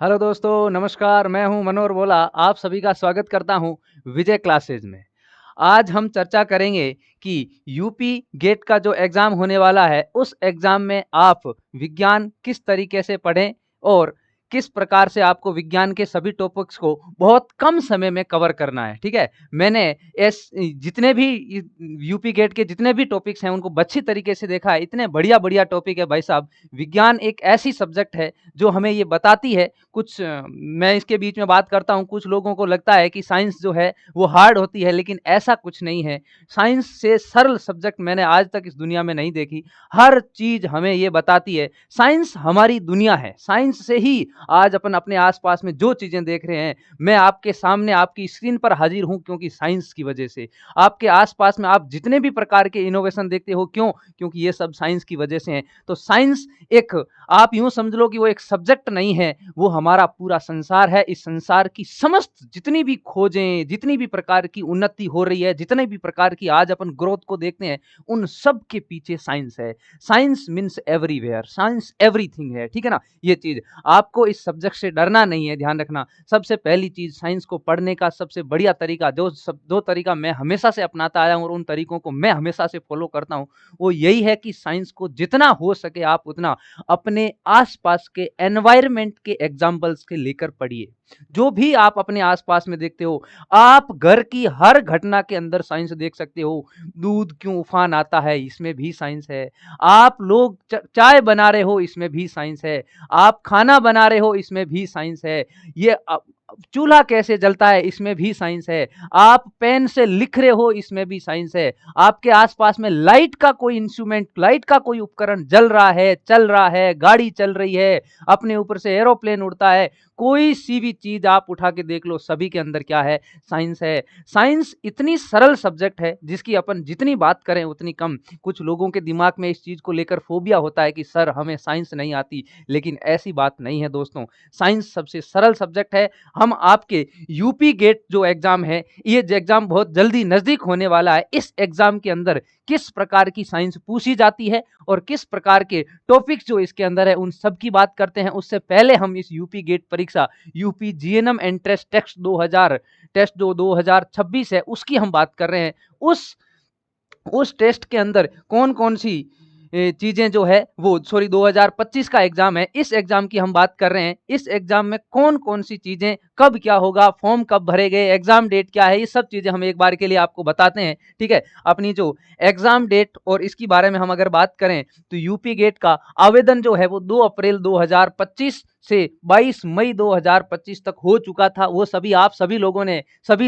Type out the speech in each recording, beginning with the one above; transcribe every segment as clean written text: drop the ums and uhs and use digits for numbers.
Hello दोस्तों, नमस्कार। मैं हूं मनोहर बोला। आप सभी का स्वागत करता हूं विजय क्लासेज में। आज हम चर्चा करेंगे कि यूपी गेट का जो एग्ज़ाम होने वाला है, उस एग्ज़ाम में आप विज्ञान किस तरीके से पढ़ें और किस प्रकार से आपको विज्ञान के सभी टॉपिक्स को बहुत कम समय में कवर करना है, ठीक है? मैंने जितने भी यूपी गेट के जितने भी टॉपिक्स हैं, उनको अच्छी तरीके से देखा है। इतने बढ़िया-बढ़िया टॉपिक है भाई साहब। विज्ञान एक ऐसी सब्जेक्ट है, जो हमें ये बताती है मैं इसके बीच में बात करता हूँ, कुछ लोगों को लगता है कि साइंस जो है वो हार्ड होती है, लेकिन ऐसा कुछ नहीं है। साइंस से सरल सब्जेक्ट मैंने आज तक इस दुनिया में नहीं देखी। हर चीज़ हमें ये बताती है। साइंस हमारी दुनिया है। साइंस से ही आज अपन अपने आस-पास में जो चीज़ें देख रहे हैं, मैं आपके सामने आपकी स्क्रीन पर हाज़िर हूँ क्योंकि साइंस की वजह से। आपके आस-पास में आप जितने भी प्रकार के इनोवेशन देखते हो, क्यों? क्योंकि ये सब साइंस की वजह से हैं। तो साइंस एक आप यूँ समझ लो कि वो एक सब्जेक्ट नहीं है, वो हमारा पूरा संसार है। इस संसार की समस्त जितनी भी खोजें, जितनी भी प्रकार की उन्नति हो रही है, जितने भी प्रकार की आज अपन ग्रोथ को देखते हैं, उन सब के पीछे साइंस है। Science means everywhere, science everything है, ठीक है ना? ये चीज़ आपको इस सब्जेक्ट से डरना नहीं है, ध्यान रखना। सबसे पहली चीज़ साइंस को पढ़ने का सबसे बढ़िया तरीका दो तरीका मैं हमेशा से अपनाता आया हूँ और उन तरीकों को मैं हमेशा से फॉलो करता हूँ, वो यही है कि साइंस को जितना हो सके आप उतना अपने आसपास के एनवायरनमेंट के एग्जाम्पल्स के लेकर पढ़िए। जो भी आप अपने आसपास में देखते हो, आप घर की हर घटना के अंदर साइंस देख सकते हो। दूध क्यों उफान आता है, इसमें भी साइंस है। आप लोग चाय बना रहे हो, इसमें भी साइंस है। आप खाना बना रहे हो, इसमें भी साइंस है। ये चूल्हा कैसे जलता है, इसमें भी साइंस है। आप पेन से लिख रहे हो, इसमें भी साइंस है। आपके आसपास में लाइट का कोई इंस्ट्रूमेंट, लाइट का कोई उपकरण जल रहा है, चल रहा है, गाड़ी चल रही है, अपने ऊपर से एरोप्लेन उड़ता है, कोई सी भी चीज आप उठा के देख लो, सभी के अंदर क्या है? साइंस है। साइंस इतनी सरल सब्जेक्ट है जिसकी अपन जितनी बात करें उतनी कम। कुछ लोगों के दिमाग में इस चीज को लेकर फोबिया होता है कि सर हमें साइंस नहीं आती, लेकिन ऐसी बात नहीं है दोस्तों। साइंस सबसे सरल सब्जेक्ट है। हम आपके यूपी गेट जो एग्जाम है, ये एग्जाम बहुत जल्दी नजदीक होने वाला है। इस एग्जाम के अंदर किस प्रकार की साइंस पूछी जाती है और किस प्रकार के टॉपिक्स जो इसके अंदर है, उन सब की बात करते हैं। उससे पहले हम इस यूपी गेट परीक्षा, UP GNM entrance test 2000 test जो 2026 है, उसकी हम बात कर रहे हैं। उस टेस्ट के अंदर कौन कौन सी चीजें जो है वो 2025 का एग्जाम है, इस एग्जाम की हम बात कर रहे हैं। इस एग्जाम में कौन कौन सी चीजें, कब क्या होगा, फॉर्म कब भरे गए, एग्जाम डेट क्या है, ये सब चीजें हम एक बार के लिए आपको बताते हैं, ठीक है? अपनी जो एग्जाम डेट और इसकी बारे में हम अगर बात करें तो यूपी गेट का आवेदन जो है वो 2 अप्रैल 2025 से 22 मई 2025 तक हो चुका था। वो सभी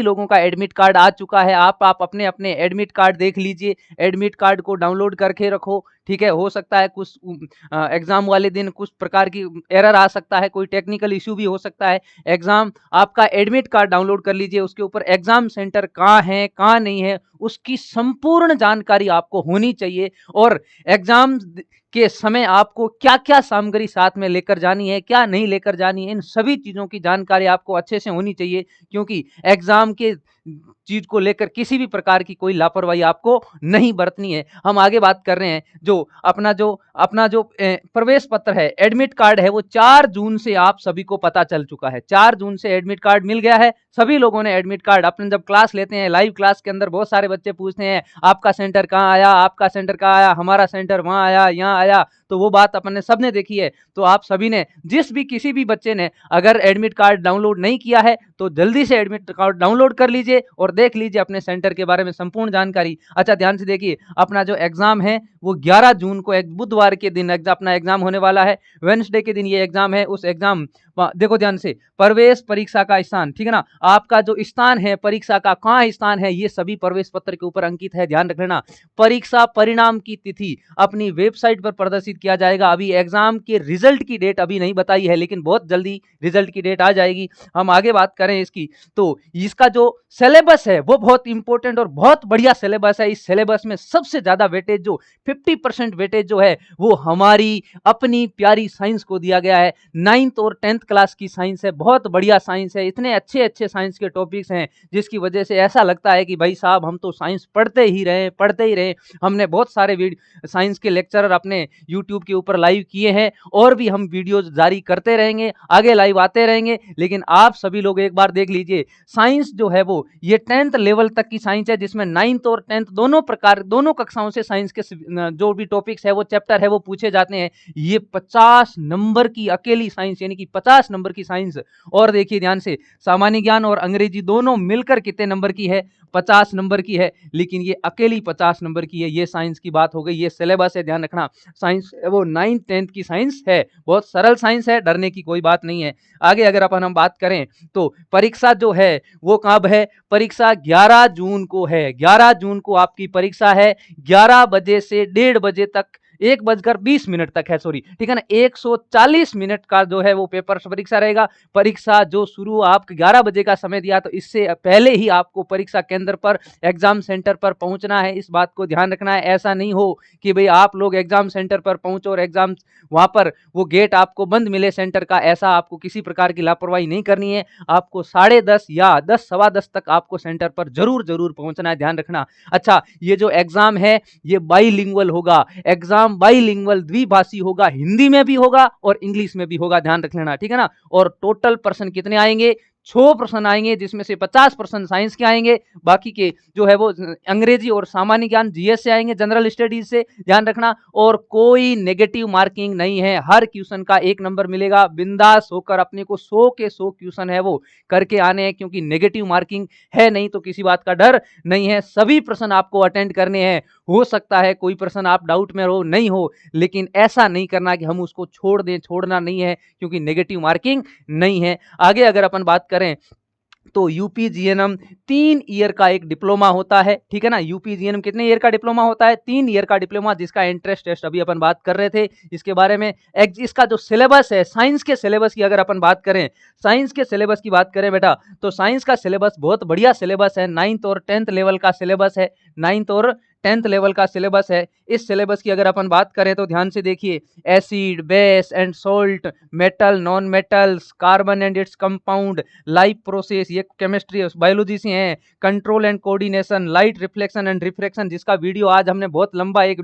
लोगों का एडमिट कार्ड आ चुका है। आप अपने अपने एडमिट कार्ड देख लीजिए। एडमिट कार्ड को डाउनलोड करके रखो, ठीक है? हो सकता है कुछ एग्जाम वाले दिन कुछ प्रकार की एरर आ सकता है, कोई टेक्निकल इश्यू भी हो सकता है। एग्जाम आपका एडमिट कार्ड डाउनलोड कर लीजिए, उसके ऊपर एग्जाम सेंटर कहाँ है, कहाँ नहीं है, उसकी संपूर्ण जानकारी आपको होनी चाहिए। और एग्जाम के समय आपको क्या क्या सामग्री साथ में लेकर जानी है, क्या नहीं लेकर जानी है, इन सभी चीज़ों की जानकारी आपको अच्छे से होनी चाहिए, क्योंकि एग्जाम के चीज को लेकर किसी भी प्रकार की कोई लापरवाही आपको नहीं बरतनी है। हम आगे बात कर रहे हैं, अपना जो प्रवेश पत्र है, एडमिट कार्ड है, वो 4 जून से आप सभी को पता चल चुका है। 4 जून से एडमिट कार्ड मिल गया है। सभी लोगों ने एडमिट कार्ड, अपने जब क्लास लेते हैं, लाइव क्लास के अंदर बहुत सारे बच्चे पूछते हैं आपका सेंटर कहाँ आया, आपका सेंटर कहाँ आया, हमारा सेंटर वहां आया, यहाँ आया। तो वो बात अपन ने सबने देखी है। तो आप सभी ने, किसी भी बच्चे ने अगर एडमिट कार्ड डाउनलोड नहीं किया है तो जल्दी से एडमिट कार्ड डाउनलोड कर लीजिए और देख लीजिए अपने सेंटर के बारे में संपूर्ण जानकारी। अच्छा, ध्यान से देखिए, अपना जो एग्जाम है वो 11 जून को एक बुधवार के दिन अपना एग्जाम होने वाला है। वेडनेसडे के दिन ये एग्जाम है। उस एग्जाम, देखो ध्यान से, प्रवेश परीक्षा का स्थान, ठीक है ना? आपका जो स्थान है परीक्षा का, कहाँ स्थान है, ये सभी प्रवेश पत्र के ऊपर अंकित है, ध्यान रखना। परीक्षा परिणाम की तिथि अपनी वेबसाइट पर प्रदर्शित किया जाएगा। अभी एग्जाम के रिजल्ट की डेट अभी नहीं बताई है, लेकिन बहुत जल्दी रिजल्ट की डेट आ जाएगी। हम आगे बात करें इसकी, तो इसका जो सिलेबस है वो बहुत इंपॉर्टेंट और बहुत बढ़िया सिलेबस है। इस सिलेबस में सबसे ज्यादा वेटेज, जो 50% वेटेज जो है, वो हमारी अपनी प्यारी साइंस को दिया गया है। 9th और 10th क्लास की साइंस है, बहुत बढ़िया साइंस है, इतने अच्छे अच्छे साइंस के टॉपिक्स हैं जिसकी वजह से ऐसा लगता है कि भाई साहब हम तो साइंस पढ़ते ही रहे पढ़ते ही रहे। हमने बहुत सारे साइंस के लेक्चर अपने यूट्यूब के ऊपर लाइव किए हैं और भी हम वीडियोज जारी करते रहेंगे, आगे लाइव आते रहेंगे। लेकिन आप सभी लोग एक बार देख लीजिए, साइंस जो है वो ये 10th लेवल तक की साइंस है, जिसमें 9th और 10th दोनों कक्षाओं से साइंस के जो भी टॉपिक्स है वो चैप्टर है वो पूछे जाते हैं। ये 50 नंबर की अकेली साइंस, यानी कि 50 नंबर की साइंस। और देखिए ध्यान से, सामान्य ज्ञान और अंग्रेजी दोनों मिलकर कितने नंबर की है? 50 नंबर की है, लेकिन ये अकेली 50 नंबर की है। ये साइंस की बात हो गई, ये सिलेबस है, ध्यान रखना। साइंस वो 9th 10th की साइंस है, बहुत सरल साइंस है, डरने की कोई बात नहीं है। आगे अगर अपन हम बात करें तो परीक्षा जो है वो कब है? परीक्षा 11 जून को है। 11 जून को आपकी परीक्षा है, 11 बजे से 1:30 बजे तक, 1:20 तक है, सॉरी, ठीक है ना। 140 मिनट का जो है वो पेपर परीक्षा रहेगा। परीक्षा जो शुरू आप 11 बजे का समय दिया, तो इससे पहले ही आपको परीक्षा केंद्र पर, एग्जाम सेंटर पर पहुंचना है। इस बात को ध्यान रखना है। ऐसा नहीं हो कि भाई आप लोग एग्जाम सेंटर पर पहुंचो और एग्जाम वहां पर वो गेट आपको बंद मिले सेंटर का, ऐसा आपको किसी प्रकार की लापरवाही नहीं करनी है। आपको 10:30 या 10 सवा 10 तक आपको सेंटर पर जरूर जरूर पहुंचना है, ध्यान रखना। अच्छा, ये जो एग्जाम है ये बाईलिंगुअल होगा, एग्जाम बाईलिंगुअल द्विभाषी होगा, हिंदी में भी होगा और इंग्लिश में भी होगा, ध्यान रख लेना, ठीक है ना। और टोटल पर्सन कितने आएंगे? 100 प्रश्न आएंगे, जिसमें से 50% साइंस के आएंगे, बाकी के जो है वो अंग्रेजी और सामान्य ज्ञान जीएस से आएंगे, जनरल स्टडीज से, ध्यान रखना। और कोई नेगेटिव मार्किंग नहीं है, हर क्वेश्चन का 1 नंबर मिलेगा। बिंदास होकर अपने को 100 के 100 क्वेश्चन है वो करके आने हैं, क्योंकि नेगेटिव मार्किंग है नहीं, तो किसी बात का डर नहीं है। सभी प्रश्न आपको अटेंड करने हैं। हो सकता है कोई प्रश्न आप डाउट में हो, नहीं हो, लेकिन ऐसा नहीं करना कि हम उसको छोड़ दें, छोड़ना नहीं है, क्योंकि नेगेटिव मार्किंग नहीं है। आगे अगर अपन बात करें तो यूपीजीएनएम 3 ईयर का एक डिप्लोमा होता है, ठीक है ना। यूपीजीएनएम कितने ईयर का डिप्लोमा होता है? 3 ईयर का डिप्लोमा, जिसका एंट्रेंस टेस्ट अभी अपन बात कर रहे थे इसके बारे में। इसका जो सिलेबस है, साइंस के सिलेबस की अगर अपन बात करें, साइंस के सिलेबस की बात करें बेटा, तो साइंस का सिलेबस बहुत बढ़िया सिलेबस है। 9th और 10th लेवल का सिलेबस है, 9th और 10th लेवल का सिलेबस है। इस सिलेबस की अगर अपन बात करें तो ध्यान से देखिए, acid, base and salt, metal, non metals, carbon and its compound, life process, ये केमिस्ट्री बायोलॉजी से हैं, control and coordination, light reflection and refraction, जिसका वीडियो आज हमने बहुत लंबा 1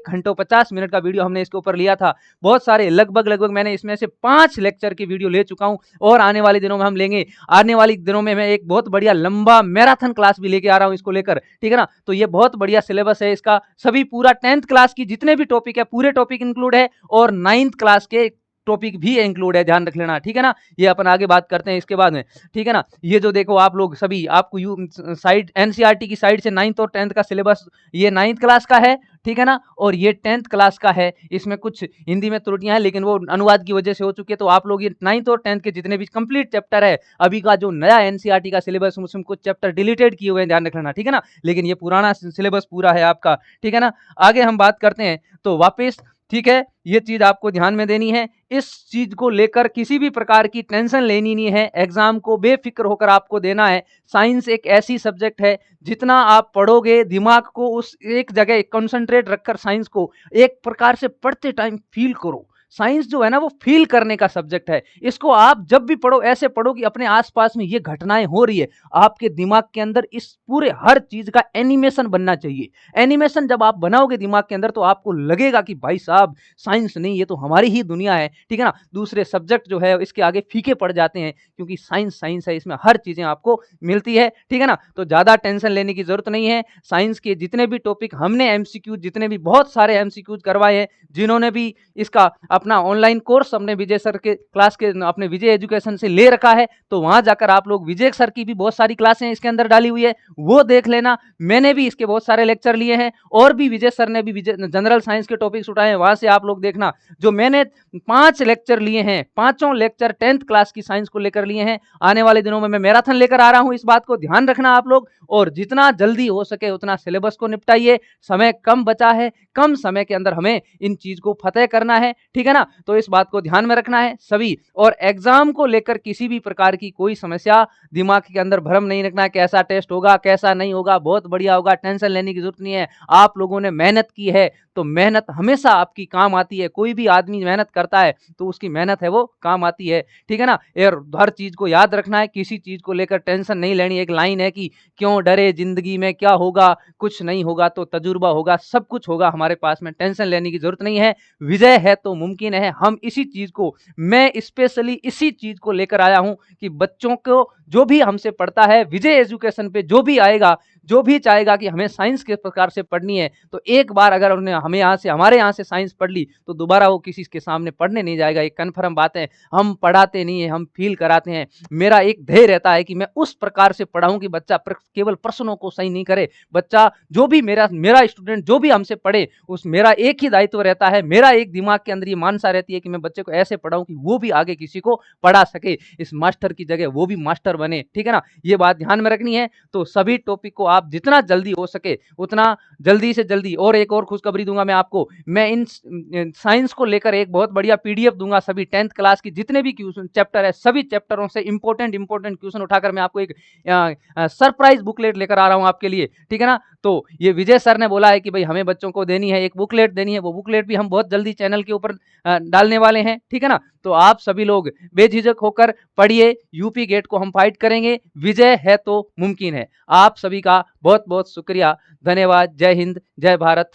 घंटा 50 मिनट का वीडियो हमने इसके ऊपर लिया था। बहुत सारे, लगभग मैंने इसमें से 5 लेक्चर की वीडियो ले चुका हूं, और आने वाले दिनों में हम लेंगे। आने वाले दिनों में मैं एक बहुत बढ़िया लंबा मैराथन क्लास भी लेके आ रहा हूं इसको लेकर, ठीक है ना। तो ये बहुत बढ़िया सिलेबस है इसका, सभी पूरा 10th क्लास की जितने भी टॉपिक है पूरे टॉपिक इंक्लूड है, और 9th क्लास के टॉपिक भी इंक्लूड है, ध्यान रख लेना, ठीक है ना। ये अपन आगे बात करते हैं इसके बाद में, ठीक है ना। ये जो देखो आप लोग सभी, आपको साइड एनसीईआरटी की साइड से 9th और 10th का सिलेबस, ये 9th क्लास का है, ठीक है ना, और ये 10th क्लास का है। इसमें कुछ हिंदी में त्रुटियां हैं, लेकिन वो अनुवाद की वजह से हो चुकी है। तो आप लोग ये 9th और 10th के जितने भी कंप्लीट चैप्टर है, अभी का जो नया एनसीईआरटी का सिलेबस, उसमें कुछ चैप्टर डिलीटेड किए हुए हैं, ध्यान रख लेना, ठीक है ना। लेकिन ये पुराना सिलेबस पूरा है आपका, ठीक है ना। आगे हम बात करते हैं तो वापस, ठीक है, ये चीज आपको ध्यान में देनी है। इस चीज को लेकर किसी भी प्रकार की टेंशन लेनी नहीं है, एग्जाम को बेफिक्र होकर आपको देना है। साइंस एक ऐसी सब्जेक्ट है, जितना आप पढ़ोगे, दिमाग को उस एक जगह कंसंट्रेट रखकर साइंस को एक प्रकार से पढ़ते टाइम फील करो। साइंस जो है ना वो फील करने का सब्जेक्ट है। इसको आप जब भी पढ़ो ऐसे पढ़ो कि अपने आसपास में ये घटनाएं हो रही है, आपके दिमाग के अंदर इस पूरे हर चीज का एनिमेशन बनना चाहिए। एनिमेशन जब आप बनाओगे दिमाग के अंदर, तो आपको लगेगा कि भाई साहब साइंस नहीं, ये तो हमारी ही दुनिया है, ठीक है ना। दूसरे सब्जेक्ट जो है इसके आगे फीके पड़ जाते हैं, क्योंकि साइंस साइंस है, इसमें हर चीजें आपको मिलती है, ठीक है ना। तो ज्यादा टेंशन लेने की जरूरत नहीं है। साइंस के जितने भी टॉपिक हमने एमसीक्यू, जितने भी बहुत सारे एमसीक्यूज करवाए हैं, जिन्होंने भी इसका अपना ऑनलाइन कोर्स अपने विजय सर के क्लास के अपने विजय एजुकेशन से ले रखा है, तो वहां जाकर आप लोग विजय सर की भी बहुत सारी क्लासें इसके अंदर डाली हुई है, वो देख लेना। मैंने भी इसके बहुत सारे लेक्चर लिए हैं, और भी विजय सर ने भी जनरल साइंस के टॉपिक्स उठाए हैं, वहां से आप लोग देखना। जो मैंने 5 लेक्चर लिए हैं, 5 लेक्चर 10th क्लास की साइंस को लेकर लिए हैं। आने वाले दिनों में मैं मैराथन लेकर आ रहा हूं, इस बात को ध्यान रखना आप लोग, और जितना जल्दी हो सके उतना सिलेबस को निपटाइए। समय कम बचा है, कम समय के अंदर हमें इन चीज को फतेह करना है, ठीक है ना। ना। तो इस बात को ध्यान में रखना है सभी, और एग्जाम को लेकर किसी भी प्रकार की कोई समस्या, दिमाग के अंदर भ्रम नहीं रखना है कैसा टेस्ट होगा कैसा नहीं होगा, बहुत बढ़िया होगा, टेंशन लेने की जरूरत नहीं है। आप लोगों ने मेहनत की है तो मेहनत हमेशा आपकी काम आती है। कोई भी आदमी मेहनत करता है तो उसकी मेहनत है वो काम आती है, ठीक है ना। और हर चीज को याद रखना है, किसी चीज को लेकर टेंशन नहीं लेनी। एक लाइन है कि क्यों डरे जिंदगी में, क्या होगा कुछ नहीं होगा तो तजुर्बा होगा, सब कुछ होगा हमारे पास में, टेंशन लेने की जरूरत नहीं है। विजय है तो मुमकिन है। हम इसी चीज को, मैं स्पेशली इसी चीज को लेकर आया हूं कि बच्चों को जो भी हमसे पढ़ता है, विजय एजुकेशन पे जो भी आएगा, जो भी चाहेगा कि हमें साइंस किस प्रकार से पढ़नी है, तो एक बार अगर उन्होंने हमें यहाँ से, हमारे यहाँ से साइंस पढ़ ली तो दोबारा वो किसी के सामने पढ़ने नहीं जाएगा। एक कन्फर्म बात है। हम पढ़ाते नहीं है, हम फील कराते हैं। मेरा एक ध्येय रहता है कि मैं उस प्रकार से पढ़ाऊं कि बच्चा केवल प्रश्नों को सही नहीं करे, बच्चा जो भी मेरा स्टूडेंट जो भी हमसे पढ़े, उस मेरा एक ही दायित्व रहता है, मेरा एक दिमाग के अंदर ये मानसा रहती है कि मैं बच्चे को ऐसे पढ़ाऊं कि वो भी आगे किसी को पढ़ा सके, इस मास्टर की जगह वो भी मास्टर बने, ठीक है ना। ये बात ध्यान में रखनी है। तो सभी टॉपिक को आप जितना जल्दी हो सके उतना जल्दी से जल्दी, और एक और खुशखबरी दूंगा मैं आपको, मैं इन साइंस को लेकर एक बहुत बढ़िया पीडीएफ दूंगा। सभी 10th क्लास की जितने भी क्वेश्चन चैप्टर है, सभी चैप्टरों से इंपॉर्टेंट क्वेश्चन उठाकर मैं आपको एक सरप्राइज बुकलेट लेकर आ रहा हूं आपके लिए, ठीक है ना। तो ये विजय सर ने बोला है कि भाई हमें बच्चों को देनी है, एक बुकलेट देनी है, वो बुकलेट भी हम बहुत जल्दी चैनल के ऊपर डालने वाले हैं, ठीक है ना। तो आप सभी लोग बेझिझक होकर पढ़िए, यूपी गेट को हम फाइट करेंगे, विजय है तो मुमकिन है। आप सभी का बहुत बहुत शुक्रिया, धन्यवाद। जय हिंद, जय भारत।